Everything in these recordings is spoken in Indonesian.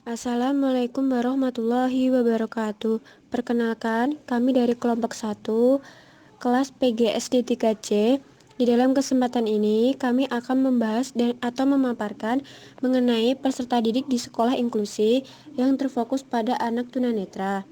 Assalamualaikum warahmatullahi wabarakatuh. Perkenalkan, kami dari kelompok 1, kelas PGSD 3C. Di dalam kesempatan ini, kami akan membahas atau memaparkan mengenai peserta didik di sekolah inklusi yang terfokus pada anak tunanetra.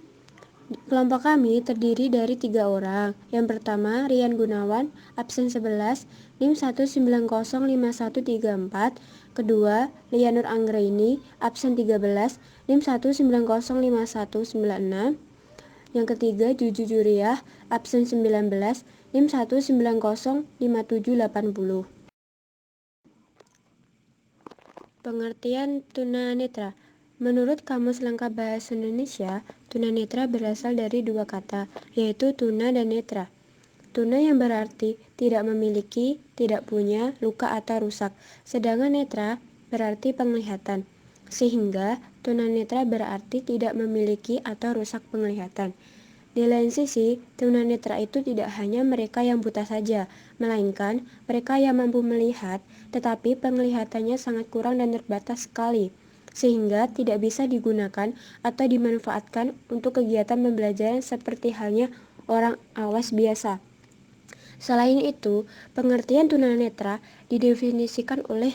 Kelompok kami terdiri dari 3 orang. Yang pertama, Rian Gunawan, absen 11, NIM 1905134. Kedua, Lianur Anggraini, absen 13, NIM 1905196. Yang ketiga, Juju Juriah, absen 19, NIM 1905780. Pengertian tunanetra. Menurut Kamus Lengkap Bahasa Indonesia, tunanetra berasal dari dua kata, yaitu tuna dan netra. Tuna yang berarti tidak memiliki, tidak punya, luka atau rusak, sedangkan netra berarti penglihatan. Sehingga tunanetra berarti tidak memiliki atau rusak penglihatan. Di lain sisi, tunanetra itu tidak hanya mereka yang buta saja, melainkan mereka yang mampu melihat, tetapi penglihatannya sangat kurang dan terbatas sekali, sehingga tidak bisa digunakan atau dimanfaatkan untuk kegiatan pembelajaran seperti halnya orang awas biasa. Selain itu, pengertian tunanetra didefinisikan oleh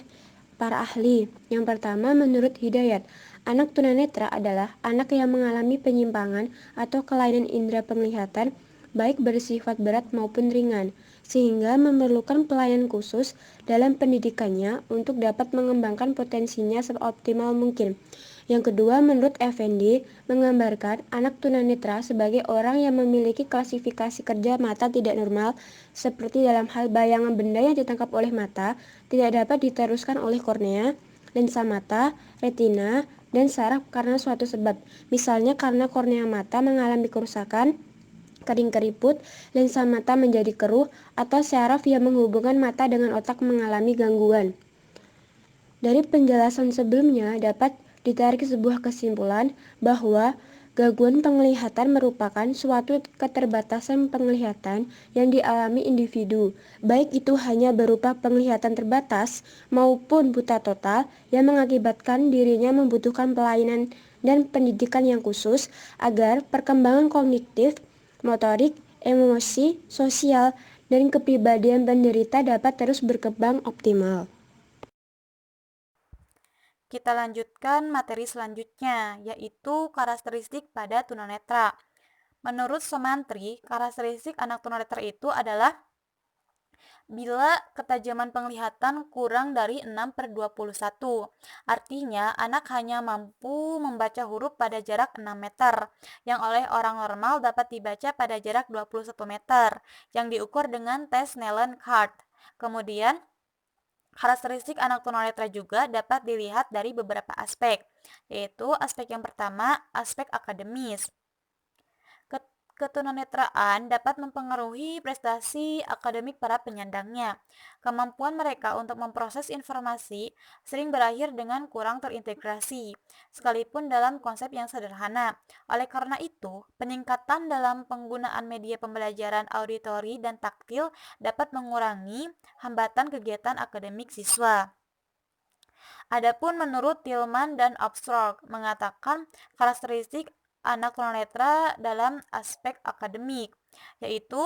para ahli. Yang pertama, menurut Hidayat, anak tunanetra adalah anak yang mengalami penyimpangan atau kelainan indera penglihatan, baik bersifat berat maupun ringan, sehingga memerlukan pelayanan khusus dalam pendidikannya untuk dapat mengembangkan potensinya seoptimal mungkin. Yang kedua, menurut Effendi, menggambarkan anak tunanetra sebagai orang yang memiliki klasifikasi kerja mata tidak normal, seperti dalam hal bayangan benda yang ditangkap oleh mata tidak dapat diteruskan oleh kornea, lensa mata, retina, dan saraf karena suatu sebab. Misalnya karena kornea mata mengalami kerusakan, kering keriput, lensa mata menjadi keruh, atau saraf yang menghubungkan mata dengan otak mengalami gangguan. Dari penjelasan sebelumnya dapat ditarik sebuah kesimpulan bahwa gangguan penglihatan merupakan suatu keterbatasan penglihatan yang dialami individu, baik itu hanya berupa penglihatan terbatas maupun buta total yang mengakibatkan dirinya membutuhkan pelayanan dan pendidikan yang khusus agar perkembangan kognitif, motorik, emosi, sosial, dan kepribadian penderita dapat terus berkembang optimal. Kita lanjutkan materi selanjutnya, yaitu karakteristik pada tunanetra. Menurut Somantri, karakteristik anak tunanetra itu adalah bila ketajaman penglihatan kurang dari 6/21. Artinya, anak hanya mampu membaca huruf pada jarak 6 meter, yang oleh orang normal dapat dibaca pada jarak 21 meter, yang diukur dengan tes Snellen-Cart. Kemudian, karakteristik anak tunanetra juga dapat dilihat dari beberapa aspek, yaitu aspek yang pertama, aspek akademis. Ketunanetraan dapat mempengaruhi prestasi akademik para penyandangnya. Kemampuan mereka untuk memproses informasi sering berakhir dengan kurang terintegrasi, sekalipun dalam konsep yang sederhana. Oleh karena itu, peningkatan dalam penggunaan media pembelajaran auditori dan taktil dapat mengurangi hambatan kegiatan akademik siswa. Adapun menurut Tillman dan Armstrong mengatakan karakteristik anak tunanetra dalam aspek akademik, yaitu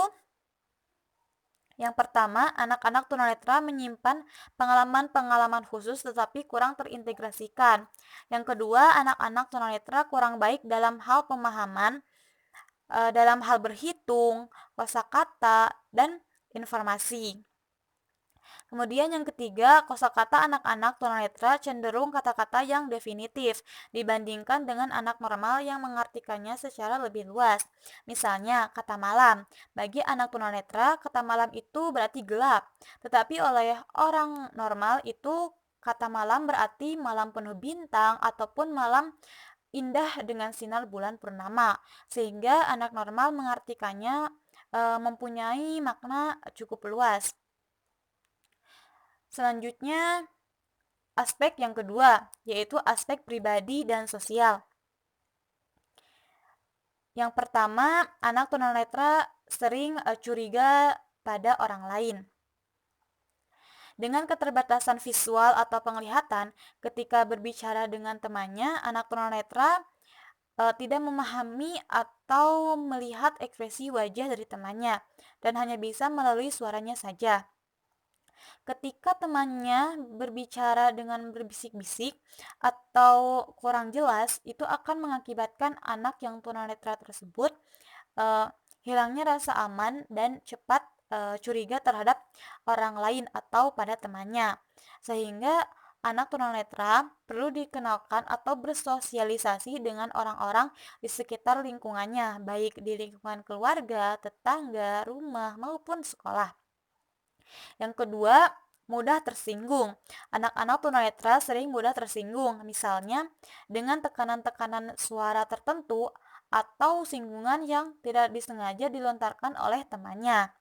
yang pertama, anak-anak tunanetra menyimpan pengalaman-pengalaman khusus tetapi kurang terintegrasikan. Yang kedua, anak-anak tunanetra kurang baik dalam hal pemahaman, dalam hal berhitung, kosakata, dan informasi. Kemudian yang ketiga, kosakata anak-anak tunanetra cenderung kata-kata yang definitif dibandingkan dengan anak normal yang mengartikannya secara lebih luas. Misalnya, kata malam. Bagi anak tunanetra, kata malam itu berarti gelap. Tetapi oleh orang normal itu kata malam berarti malam penuh bintang ataupun malam indah dengan sinar bulan purnama. Sehingga anak normal mengartikannya mempunyai makna cukup luas. Selanjutnya, aspek yang kedua, yaitu aspek pribadi dan sosial. Yang pertama, anak tunanetra sering curiga pada orang lain. Dengan keterbatasan visual atau penglihatan, ketika berbicara dengan temannya, anak tunanetra tidak memahami atau melihat ekspresi wajah dari temannya dan hanya bisa melalui suaranya saja. Ketika temannya berbicara dengan berbisik-bisik atau kurang jelas, itu akan mengakibatkan anak yang tunanetra tersebut eh, hilangnya rasa aman dan cepat curiga terhadap orang lain atau pada temannya. Sehingga anak tunanetra perlu dikenalkan atau bersosialisasi dengan orang-orang di sekitar lingkungannya, baik di lingkungan keluarga, tetangga, rumah, maupun sekolah. Yang kedua, mudah tersinggung. Anak-anak tunanetra sering mudah tersinggung, misalnya dengan tekanan-tekanan suara tertentu atau singgungan yang tidak disengaja dilontarkan oleh temannya.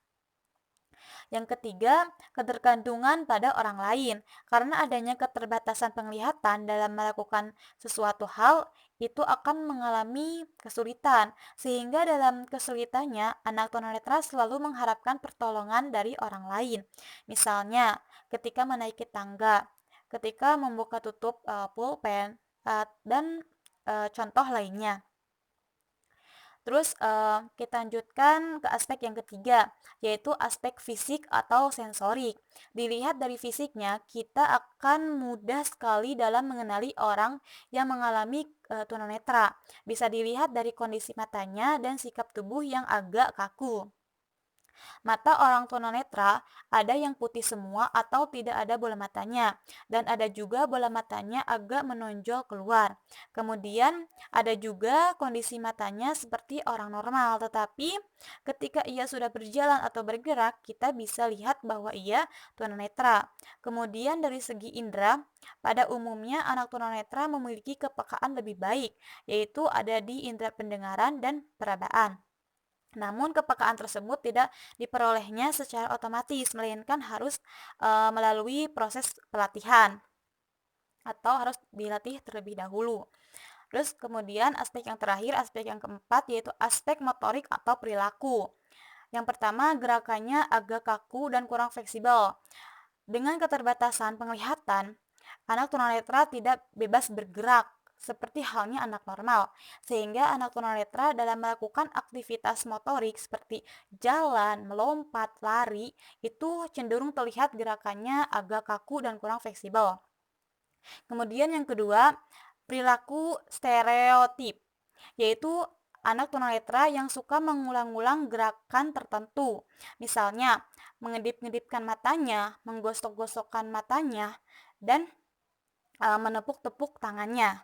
Yang ketiga, ketergantungan pada orang lain. Karena adanya keterbatasan penglihatan dalam melakukan sesuatu hal, itu akan mengalami kesulitan. Sehingga dalam kesulitannya, anak tunanetra selalu mengharapkan pertolongan dari orang lain. Misalnya, ketika menaiki tangga, ketika membuka tutup pulpen, dan contoh lainnya. Terus kita lanjutkan ke aspek yang ketiga, yaitu aspek fisik atau sensorik. Dilihat dari fisiknya, kita akan mudah sekali dalam mengenali orang yang mengalami tunanetra. Bisa dilihat dari kondisi matanya dan sikap tubuh yang agak kaku. Mata orang tunanetra ada yang putih semua atau tidak ada bola matanya, dan ada juga bola matanya agak menonjol keluar. Kemudian ada juga kondisi matanya seperti orang normal, tetapi ketika ia sudah berjalan atau bergerak, kita bisa lihat bahwa ia tunanetra. Kemudian dari segi indera, pada umumnya anak tunanetra memiliki kepekaan lebih baik, yaitu ada di indera pendengaran dan perabaan. Namun kepekaan tersebut tidak diperolehnya secara otomatis, melainkan harus melalui proses pelatihan atau harus dilatih terlebih dahulu. Terus kemudian aspek yang terakhir, aspek yang keempat, yaitu aspek motorik atau perilaku. Yang pertama, gerakannya agak kaku dan kurang fleksibel. Dengan keterbatasan penglihatan, anak tunanetra tidak bebas bergerak seperti halnya anak normal, sehingga anak tunanetra dalam melakukan aktivitas motorik seperti jalan, melompat, lari, itu cenderung terlihat gerakannya agak kaku dan kurang fleksibel. Kemudian yang kedua, perilaku stereotip, yaitu anak tunanetra yang suka mengulang-ulang gerakan tertentu. Misalnya, mengedip-ngedipkan matanya, menggosok-gosokkan matanya, dan menepuk-tepuk tangannya.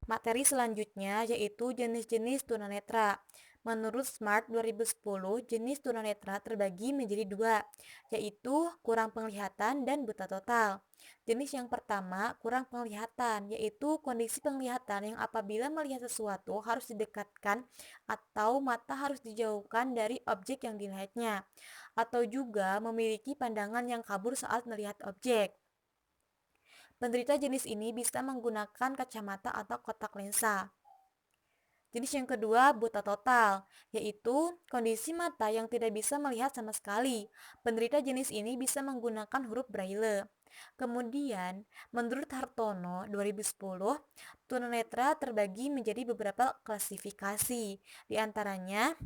Materi selanjutnya yaitu jenis-jenis tunanetra. Menurut SMART 2010, jenis tunanetra terbagi menjadi dua, yaitu kurang penglihatan dan buta total. Jenis yang pertama, kurang penglihatan, yaitu kondisi penglihatan yang apabila melihat sesuatu harus didekatkan atau mata harus dijauhkan dari objek yang dilihatnya, atau juga memiliki pandangan yang kabur saat melihat objek. Penderita jenis ini bisa menggunakan kacamata atau kotak lensa. Jenis yang kedua, buta total, yaitu kondisi mata yang tidak bisa melihat sama sekali. Penderita jenis ini bisa menggunakan huruf braille. Kemudian, menurut Hartono 2010, tunanetra terbagi menjadi beberapa klasifikasi. Di antaranya,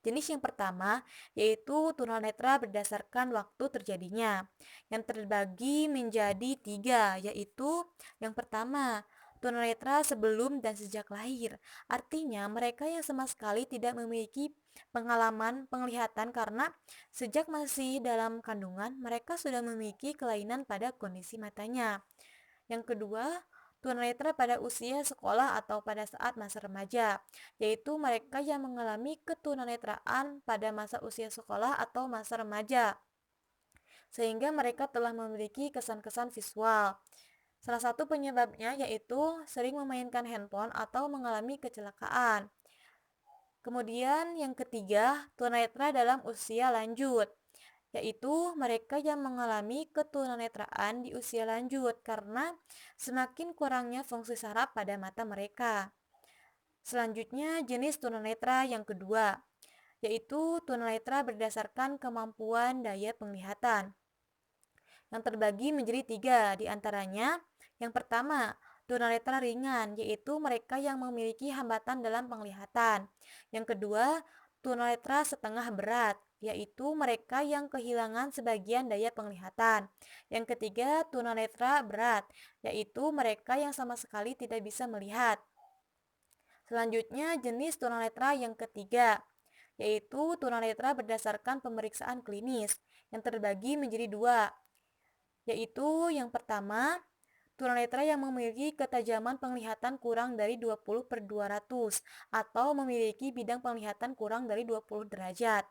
jenis yang pertama yaitu tunanetra berdasarkan waktu terjadinya, yang terbagi menjadi tiga, yaitu yang pertama, tunanetra sebelum dan sejak lahir. Artinya mereka yang sama sekali tidak memiliki pengalaman penglihatan karena sejak masih dalam kandungan mereka sudah memiliki kelainan pada kondisi matanya. Yang kedua, tunanetra pada usia sekolah atau pada saat masa remaja, yaitu mereka yang mengalami ketunanetraan pada masa usia sekolah atau masa remaja, sehingga mereka telah memiliki kesan-kesan visual. Salah satu penyebabnya yaitu sering memainkan handphone atau mengalami kecelakaan. Kemudian yang ketiga, tunanetra dalam usia lanjut, yaitu mereka yang mengalami ketunanetraan di usia lanjut karena semakin kurangnya fungsi saraf pada mata mereka. Selanjutnya, jenis tunanetra yang kedua, yaitu tunanetra berdasarkan kemampuan daya penglihatan, yang terbagi menjadi 3 diantaranya. Yang pertama, tunanetra ringan, yaitu mereka yang memiliki hambatan dalam penglihatan. Yang kedua, tunanetra setengah berat, yaitu mereka yang kehilangan sebagian daya penglihatan. Yang ketiga, tunanetra berat, yaitu mereka yang sama sekali tidak bisa melihat. Selanjutnya, jenis tunanetra yang ketiga, yaitu tunanetra berdasarkan pemeriksaan klinis, yang terbagi menjadi 2, yaitu yang pertama, tunanetra yang memiliki ketajaman penglihatan kurang dari 20/200 atau memiliki bidang penglihatan kurang dari 20 derajat.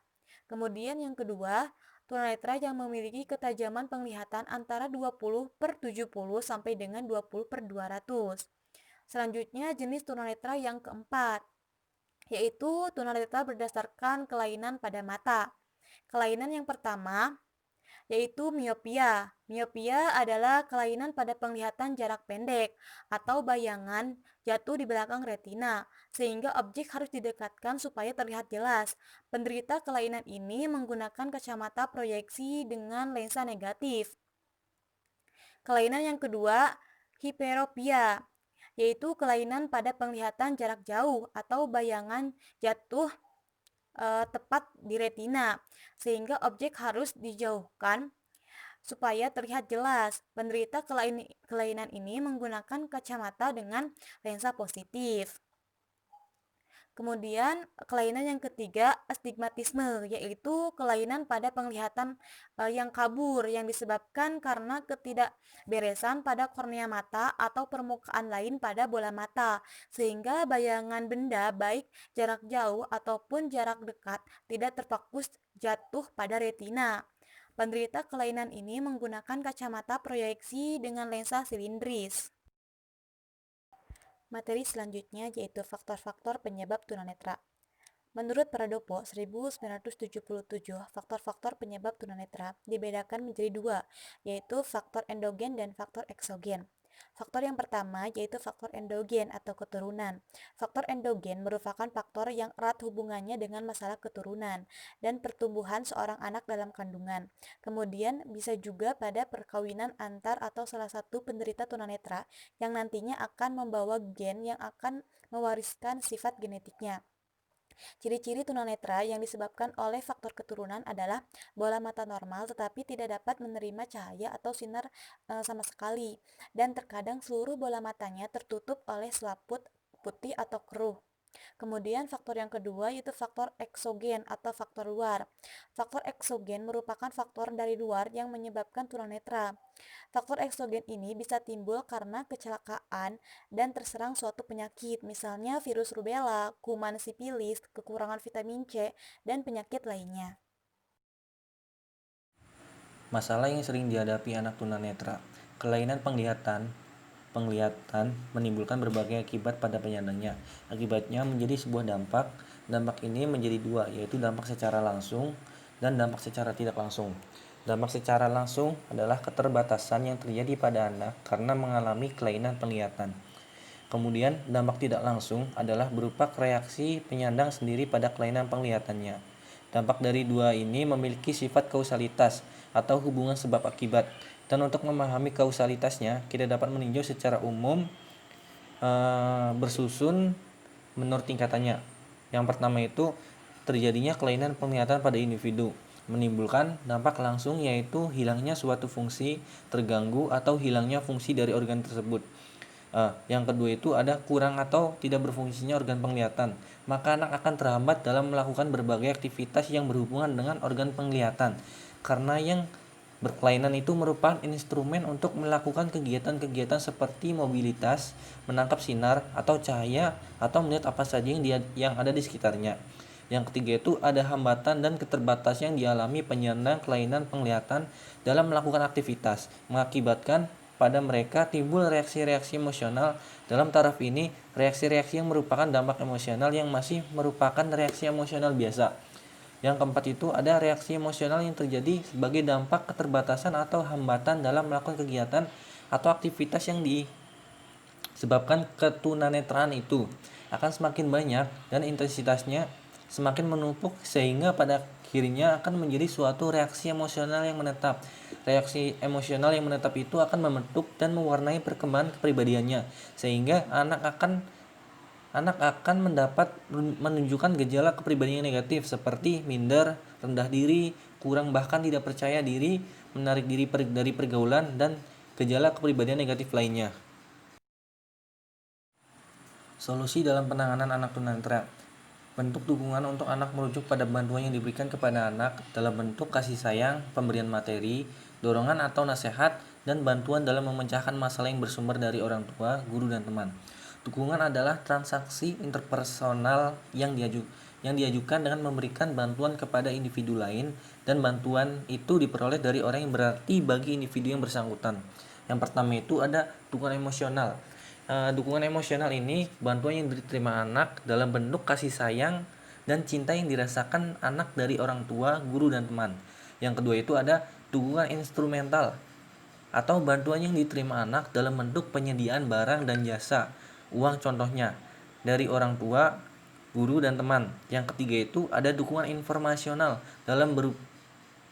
Kemudian yang kedua, tunanetra yang memiliki ketajaman penglihatan antara 20/70 sampai dengan 20/200. Selanjutnya jenis tunanetra yang keempat, yaitu tunanetra berdasarkan kelainan pada mata. Kelainan yang pertama yaitu miopia. Miopia adalah kelainan pada penglihatan jarak pendek atau bayangan jatuh di belakang retina, sehingga objek harus didekatkan supaya terlihat jelas. Penderita kelainan ini menggunakan kacamata proyeksi dengan lensa negatif. Kelainan yang kedua, hiperopia, yaitu kelainan pada penglihatan jarak jauh atau bayangan jatuh tepat di retina, sehingga objek harus dijauhkan supaya terlihat jelas. Penderita kelainan ini menggunakan kacamata dengan lensa positif. Kemudian kelainan yang ketiga, astigmatisme, yaitu kelainan pada penglihatan yang kabur yang disebabkan karena ketidakberesan pada kornea mata atau permukaan lain pada bola mata, sehingga bayangan benda baik jarak jauh ataupun jarak dekat tidak terfokus jatuh pada retina. Penderita kelainan ini menggunakan kacamata proyeksi dengan lensa silindris. Materi selanjutnya yaitu faktor-faktor penyebab tunanetra. Menurut Pradopo 1977, faktor-faktor penyebab tunanetra dibedakan menjadi 2, yaitu faktor endogen dan faktor eksogen. Faktor yang pertama yaitu faktor endogen atau keturunan. Faktor endogen merupakan faktor yang erat hubungannya dengan masalah keturunan dan pertumbuhan seorang anak dalam kandungan. Kemudian bisa juga pada perkawinan antar atau salah satu penderita tunanetra yang nantinya akan membawa gen yang akan mewariskan sifat genetiknya. Ciri-ciri tunanetra yang disebabkan oleh faktor keturunan adalah bola mata normal tetapi tidak dapat menerima cahaya atau sinar sama sekali, dan terkadang seluruh bola matanya tertutup oleh selaput putih atau keruh. Kemudian faktor yang kedua yaitu faktor eksogen atau faktor luar. Faktor eksogen merupakan faktor dari luar yang menyebabkan tunanetra. Faktor eksogen ini bisa timbul karena kecelakaan dan terserang suatu penyakit, misalnya virus rubella, kuman sipilis, kekurangan vitamin C, dan penyakit lainnya. Masalah yang sering dihadapi anak tunanetra. Kelainan penglihatan menimbulkan berbagai akibat pada penyandangnya. Akibatnya menjadi sebuah dampak. Dampak ini menjadi 2, yaitu dampak secara langsung dan dampak secara tidak langsung. Dampak secara langsung adalah keterbatasan yang terjadi pada anak karena mengalami kelainan penglihatan. Kemudian dampak tidak langsung adalah berupa reaksi penyandang sendiri pada kelainan penglihatannya. Dampak dari 2 ini memiliki sifat kausalitas atau hubungan sebab akibat. Dan untuk memahami kausalitasnya, kita dapat meninjau secara umum bersusun menurut tingkatannya. Yang pertama itu terjadinya kelainan penglihatan pada individu, menimbulkan dampak langsung yaitu hilangnya suatu fungsi, terganggu atau hilangnya fungsi dari organ tersebut. Yang kedua itu ada kurang atau tidak berfungsinya organ penglihatan, maka anak akan terhambat dalam melakukan berbagai aktivitas yang berhubungan dengan organ penglihatan, karena yang berkelainan itu merupakan instrumen untuk melakukan kegiatan-kegiatan seperti mobilitas, menangkap sinar atau cahaya, atau melihat apa saja yang ada di sekitarnya. Yang ketiga itu ada hambatan dan keterbatasan yang dialami penyandang kelainan penglihatan dalam melakukan aktivitas, mengakibatkan pada mereka timbul reaksi-reaksi emosional. Dalam taraf ini, reaksi-reaksi yang merupakan dampak emosional yang masih merupakan reaksi emosional biasa. Yang keempat itu ada reaksi emosional yang terjadi sebagai dampak keterbatasan atau hambatan dalam melakukan kegiatan atau aktivitas yang disebabkan ketunanetraan itu akan semakin banyak dan intensitasnya semakin menumpuk sehingga pada akhirnya akan menjadi suatu reaksi emosional yang menetap. Reaksi emosional yang menetap itu akan membentuk dan mewarnai perkembangan kepribadiannya, sehingga anak akan menunjukkan gejala kepribadian negatif seperti minder, rendah diri, kurang bahkan tidak percaya diri, menarik diri dari pergaulan, dan gejala kepribadian negatif lainnya. Solusi dalam penanganan anak tunanetra. Bentuk dukungan untuk anak merujuk pada bantuan yang diberikan kepada anak dalam bentuk kasih sayang, pemberian materi, dorongan atau nasihat, dan bantuan dalam memecahkan masalah yang bersumber dari orang tua, guru, dan teman. Dukungan adalah transaksi interpersonal yang diajukan dengan memberikan bantuan kepada individu lain, dan bantuan itu diperoleh dari orang yang berarti bagi individu yang bersangkutan. Yang pertama itu ada dukungan emosional. Dukungan emosional ini bantuan yang diterima anak dalam bentuk kasih sayang dan cinta yang dirasakan anak dari orang tua, guru, dan teman. Yang kedua itu ada dukungan instrumental atau bantuan yang diterima anak dalam bentuk penyediaan barang dan jasa, uang contohnya, dari orang tua, guru, dan teman. Yang ketiga itu ada dukungan informasional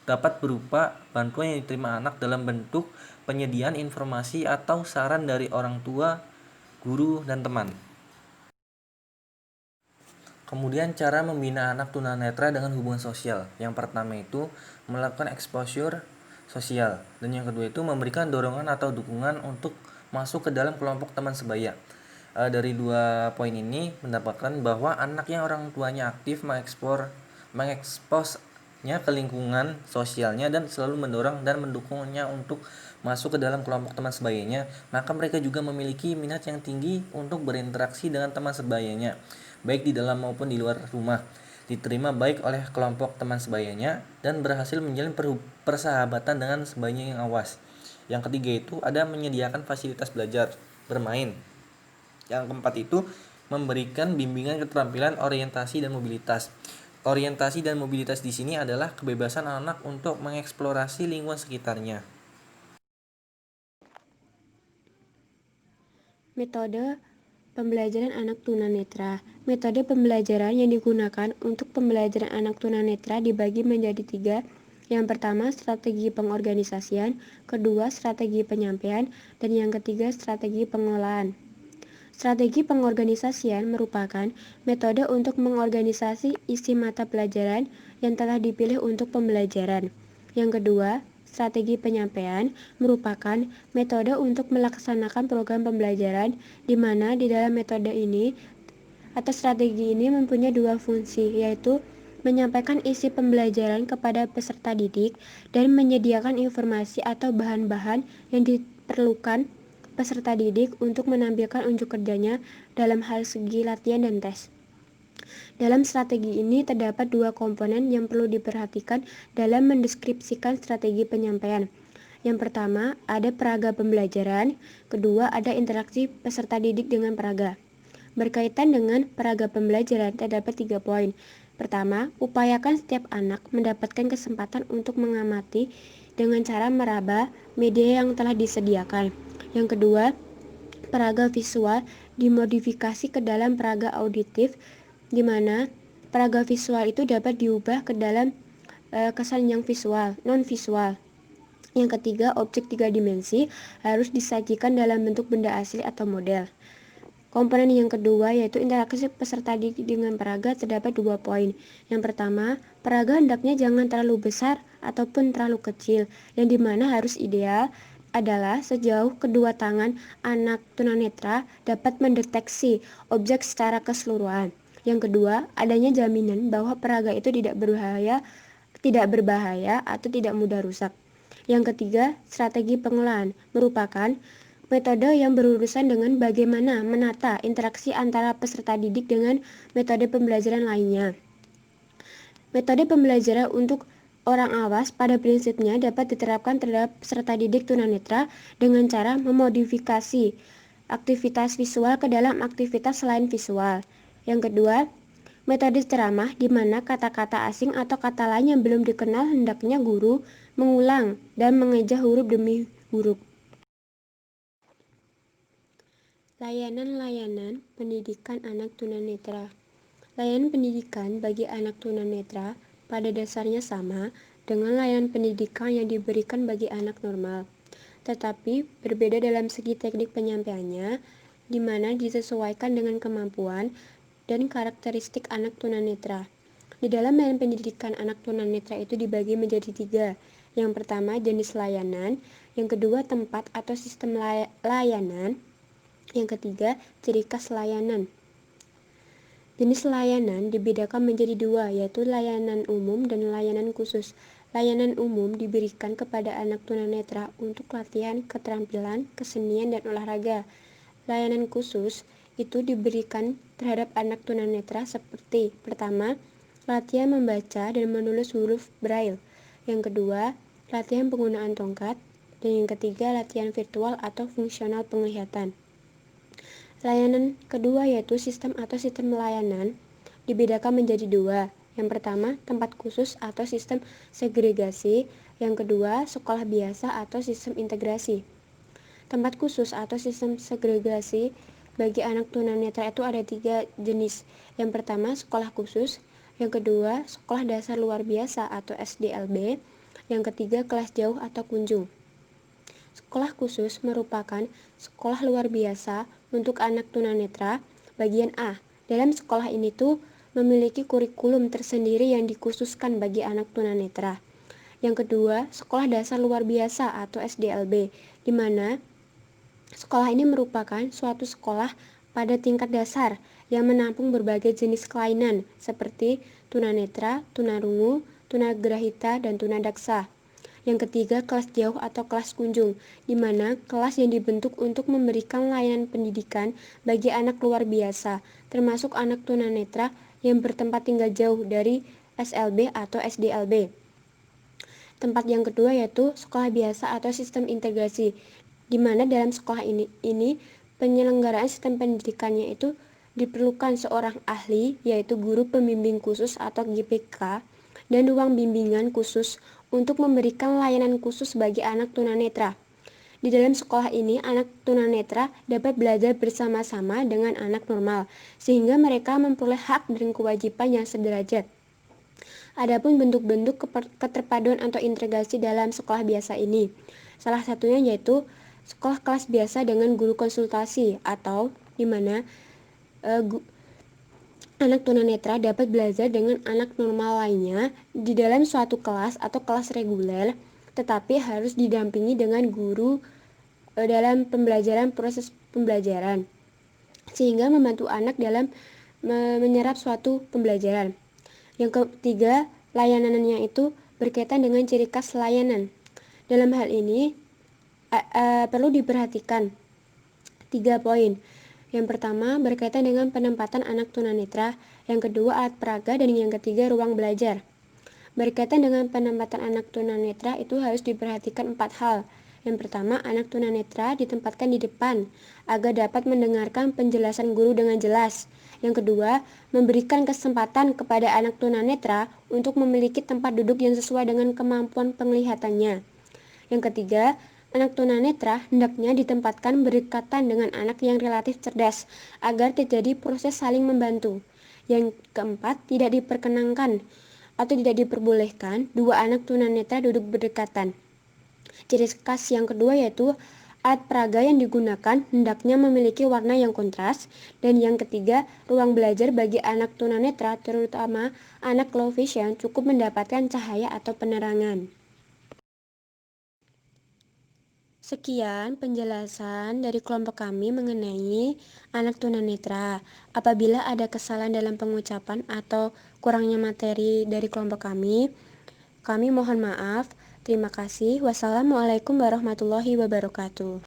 dapat berupa bantuan yang diterima anak dalam bentuk penyediaan informasi atau saran dari orang tua, guru, dan teman. Kemudian cara membina anak tunanetra dengan hubungan sosial. Yang pertama itu melakukan exposure sosial, dan yang kedua itu memberikan dorongan atau dukungan untuk masuk ke dalam kelompok teman sebaya. Dari dua poin ini mendapatkan bahwa anak yang orang tuanya aktif mengeksposnya ke lingkungan sosialnya dan selalu mendorong dan mendukungnya untuk masuk ke dalam kelompok teman sebayanya, maka mereka juga memiliki minat yang tinggi untuk berinteraksi dengan teman sebayanya, baik di dalam maupun di luar rumah, diterima baik oleh kelompok teman sebayanya, dan berhasil menjalin persahabatan dengan sebayanya yang awas. Yang ketiga itu ada menyediakan fasilitas belajar, bermain. Yang keempat itu memberikan bimbingan keterampilan orientasi dan mobilitas. Orientasi dan mobilitas di sini adalah kebebasan anak untuk mengeksplorasi lingkungan sekitarnya. Metode pembelajaran anak tunanetra. Metode pembelajaran yang digunakan untuk pembelajaran anak tunanetra dibagi menjadi 3. Yang pertama, strategi pengorganisasian, kedua, strategi penyampaian, dan yang ketiga, strategi pengelolaan. Strategi pengorganisasian merupakan metode untuk mengorganisasi isi mata pelajaran yang telah dipilih untuk pembelajaran. Yang kedua, strategi penyampaian merupakan metode untuk melaksanakan program pembelajaran di mana di dalam metode ini atau strategi ini mempunyai 2 fungsi, yaitu menyampaikan isi pembelajaran kepada peserta didik dan menyediakan informasi atau bahan-bahan yang diperlukan peserta didik untuk menampilkan unjuk kerjanya dalam hal segi latihan dan tes. Dalam strategi ini terdapat 2 komponen yang perlu diperhatikan dalam mendeskripsikan strategi penyampaian. Yang pertama, ada peraga pembelajaran, kedua ada interaksi peserta didik dengan peraga. Berkaitan dengan peraga pembelajaran terdapat 3 poin. Pertama, upayakan setiap anak mendapatkan kesempatan untuk mengamati dengan cara meraba media yang telah disediakan. Yang kedua, peraga visual dimodifikasi ke dalam peraga auditif, di mana peraga visual itu dapat diubah ke dalam kesan yang visual, non-visual. Yang ketiga, objek 3 dimensi harus disajikan dalam bentuk benda asli atau model. Komponen yang kedua yaitu interaksi peserta didik dengan peraga terdapat 2 poin. Yang pertama, peraga hendaknya jangan terlalu besar ataupun terlalu kecil, yang dimana harus ideal adalah sejauh kedua tangan anak tunanetra dapat mendeteksi objek secara keseluruhan. Yang kedua, adanya jaminan bahwa peraga itu tidak berbahaya atau tidak mudah rusak. Yang ketiga, strategi pengelolaan merupakan metode yang berurusan dengan bagaimana menata interaksi antara peserta didik dengan metode pembelajaran lainnya. Metode pembelajaran untuk orang awas pada prinsipnya dapat diterapkan terhadap peserta didik tunanetra dengan cara memodifikasi aktivitas visual ke dalam aktivitas selain visual. Yang kedua, metode ceramah di mana kata-kata asing atau kata lain yang belum dikenal hendaknya guru mengulang dan mengeja huruf demi huruf. Layanan-layanan pendidikan anak tunanetra. Layanan pendidikan bagi anak tunanetra pada dasarnya sama dengan layanan pendidikan yang diberikan bagi anak normal, tetapi berbeda dalam segi teknik penyampaiannya, di mana disesuaikan dengan kemampuan dan karakteristik anak tunanetra. Di dalam layanan pendidikan anak tunanetra itu dibagi menjadi 3. Yang pertama, jenis layanan. Yang kedua, tempat atau sistem layanan. Yang ketiga, ciri khas layanan. Jenis layanan dibedakan menjadi 2, yaitu layanan umum dan layanan khusus. Layanan umum diberikan kepada anak tunanetra untuk latihan keterampilan, kesenian, dan olahraga. Layanan khusus itu diberikan terhadap anak tunanetra seperti: pertama, latihan membaca dan menulis huruf Braille. Yang kedua, latihan penggunaan tongkat. Dan yang ketiga, latihan virtual atau fungsional penglihatan. Layanan kedua yaitu sistem atau sistem layanan dibedakan menjadi 2. Yang pertama, tempat khusus atau sistem segregasi. Yang kedua, sekolah biasa atau sistem integrasi. Tempat khusus atau sistem segregasi bagi anak tunanetra itu ada 3 jenis. Yang pertama, sekolah khusus. Yang kedua, sekolah dasar luar biasa atau SDLB. Yang ketiga, kelas jauh atau kunjung. Sekolah khusus merupakan sekolah luar biasa untuk anak tunanetra. Bagian A. Dalam sekolah ini tuh memiliki kurikulum tersendiri yang dikhususkan bagi anak tunanetra. Yang kedua, sekolah dasar luar biasa atau SDLB, di mana sekolah ini merupakan suatu sekolah pada tingkat dasar yang menampung berbagai jenis kelainan seperti tunanetra, tunarungu, tunagrahita, dan tunadaksa. Yang ketiga, kelas jauh atau kelas kunjung, di mana kelas yang dibentuk untuk memberikan layanan pendidikan bagi anak luar biasa, termasuk anak tunanetra yang bertempat tinggal jauh dari SLB atau SDLB. Tempat yang kedua yaitu sekolah biasa atau sistem integrasi, di mana dalam sekolah ini penyelenggaraan sistem pendidikannya itu diperlukan seorang ahli, yaitu guru pembimbing khusus atau GPK, dan ruang bimbingan khusus untuk memberikan layanan khusus bagi anak tunanetra. Di dalam sekolah ini, anak tunanetra dapat belajar bersama-sama dengan anak normal, sehingga mereka memperoleh hak dan kewajiban yang sederajat. Adapun bentuk-bentuk keterpaduan atau integrasi dalam sekolah biasa ini, salah satunya yaitu sekolah kelas biasa dengan guru konsultasi, atau di mana anak tunanetra dapat belajar dengan anak normal lainnya di dalam suatu kelas atau kelas reguler, tetapi harus didampingi dengan guru dalam proses pembelajaran, sehingga membantu anak dalam menyerap suatu pembelajaran. Yang ketiga, layanannya itu berkaitan dengan ciri khas layanan. Dalam hal ini perlu diperhatikan 3 poin. Yang pertama, berkaitan dengan penempatan anak tunanetra. Yang kedua, alat peraga. Dan yang ketiga, ruang belajar. Berkaitan dengan penempatan anak tunanetra itu harus diperhatikan 4 hal. Yang pertama, anak tunanetra ditempatkan di depan agar dapat mendengarkan penjelasan guru dengan jelas. Yang kedua, memberikan kesempatan kepada anak tunanetra untuk memiliki tempat duduk yang sesuai dengan kemampuan penglihatannya. Yang ketiga, anak tunanetra hendaknya ditempatkan berdekatan dengan anak yang relatif cerdas agar terjadi proses saling membantu. Yang keempat, tidak diperkenankan atau tidak diperbolehkan 2 anak tunanetra duduk berdekatan. Ciri khas yang kedua yaitu alat peraga yang digunakan hendaknya memiliki warna yang kontras. Dan yang ketiga, ruang belajar bagi anak tunanetra, terutama anak low vision, cukup mendapatkan cahaya atau penerangan. Sekian penjelasan dari kelompok kami mengenai anak tunanetra. Apabila ada kesalahan dalam pengucapan atau kurangnya materi dari kelompok kami mohon maaf. Terima kasih. Wassalamualaikum warahmatullahi wabarakatuh.